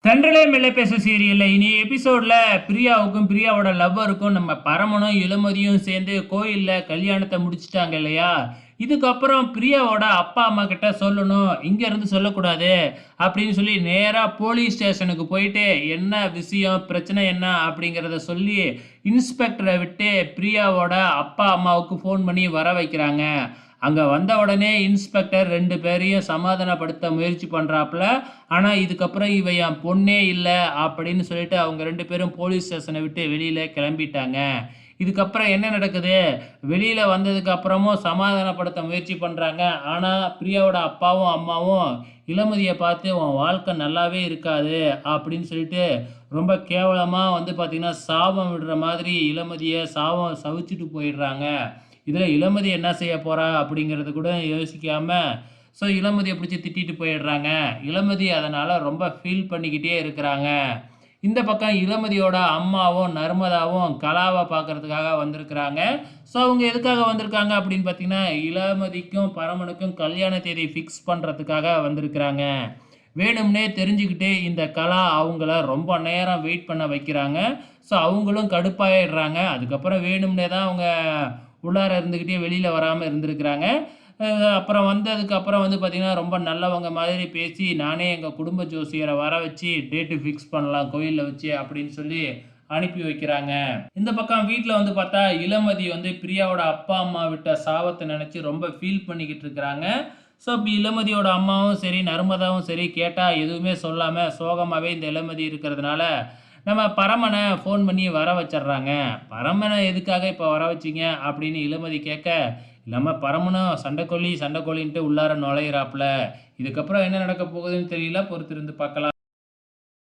தென்றலே மெல்ல பேச சீரியல்ல இனி எபிசோட்ல பிரியாவுக்கும் பிரியாவோட லவ்வருக்கும் நம்ம பரமனும் இளமதியும் சேர்ந்து கோயில்ல கல்யாணத்தை முடிச்சிட்டாங்க இல்லையா? இதுக்கப்புறம் பிரியாவோட அப்பா அம்மா கிட்ட சொல்லணும். இங்க இருந்து சொல்லக்கூடாது அப்படின்னு சொல்லி நேரா போலீஸ் ஸ்டேஷனுக்கு போயிட்டு என்ன விஷயம், பிரச்சனை என்ன அப்படிங்கிறத சொல்லி இன்ஸ்பெக்டரை விட்டு பிரியாவோட அப்பா அம்மாவுக்கு ஃபோன் பண்ணி வர வைக்கிறாங்க. அங்க வந்த உடனே இன்ஸ்பெக்டர் 2 பேரையும் சமாதானப்படுத்த முயற்சி பண்றாப்புல. ஆனா, இதுக்கப்புறம் இவ என் பொண்ணே இல்ல அப்படின்னு சொல்லிட்டு அவங்க 2 பேரும் போலீஸ் ஸ்டேஷன விட்டு வெளியில கிளம்பிட்டாங்க. இதுக்கப்புறம் என்ன நடக்குது? வெளியில வந்ததுக்கு அப்புறமும் சமாதானப்படுத்த முயற்சி பண்றாங்க. ஆனா, பிரியாவோட அப்பாவும், அம்மாவும் இளமதிய பார்த்து உன் வாழ்க்கை நல்லாவே இருக்காது அப்படின்னு சொல்லிட்டு ரொம்ப கேவலமா வந்து பார்த்தீங்கன்னா, சாபம் விடுற மாதிரி இளமதிய சாபம் சபிச்சுட்டு போயிடுறாங்க. இதில இளமதி என்ன செய்ய போறா? அப்படிங்கிறது கூட யோசிக்காம, ஸோ இளமதிய பிடிச்சு திட்டிட்டு போயிடுறாங்க. இளமதி அதனால ரொம்ப ஃபீல் பண்ணிக்கிட்டே இருக்கிறாங்க. இந்த பக்கம் இளமதியோட அம்மாவும், நர்மதாவும் கலாவ பார்க்கறதுக்காக வந்திருக்கிறாங்க. ஸோ அவங்க எதுக்காக வந்திருக்காங்க அப்படின்னு பார்த்தீங்கன்னா, இளமதிக்கும் பரமனுக்கும் கல்யாண தேதி ஃபிக்ஸ் பண்றதுக்காக வந்திருக்கிறாங்க. வேணும்னே தெரிஞ்சுக்கிட்டு இந்த கலா அவங்கள ரொம்ப நேரம் வெயிட் பண்ண வைக்கிறாங்க. ஸோ அவங்களும் கடுப்பாயிடுறாங்க. அதுக்கப்புறம் வேணும்னே தான் அவங்க உள்ளார இருந்துக்கிட்டே வெளியில வராம இருந்திருக்கிறாங்க. அப்புறம் வந்ததுக்கப்புறம் வந்து பார்த்தீங்கன்னா, ரொம்ப நல்லவங்க மாதிரி பேசி, நானே எங்க குடும்ப ஜோசியர வர வச்சு டேட்டு ஃபிக்ஸ் பண்ணலாம் கோயில்ல வச்சு அப்படின்னு சொல்லி அனுப்பி வைக்கிறாங்க. இந்த பக்கம் வீட்ல வந்து பார்த்தா, இளமதி வந்து பிரியாவோட அப்பா, அம்மா விட்ட சாபத்த நெனச்சு ரொம்ப ஃபீல் பண்ணிக்கிட்டு இருக்கிறாங்க. ஸோ, இப்ப இளமதியோட அம்மாவும் சரி, நர்மதாவும் சரி கேட்டா எதுவுமே சொல்லாம சோகமாவே இந்த இளமதி இருக்கிறதுனால, நம்ம பரமன ஃபோன் பண்ணி வர வச்சர்றாங்க. பரமன எதுக்காக இப்ப வர வச்சீங்க? அப்படின்னு இளமதி கேட்க, நம்ம பரமனும் சண்டைக்கோழி சண்டைக்கோழின்ட்டு உள்ளார நுழையிறாப்புல. இதுக்கப்புறம் என்ன நடக்க போகுதுன்னு தெரியல. பொறுத்திருந்து பார்க்கலாம்.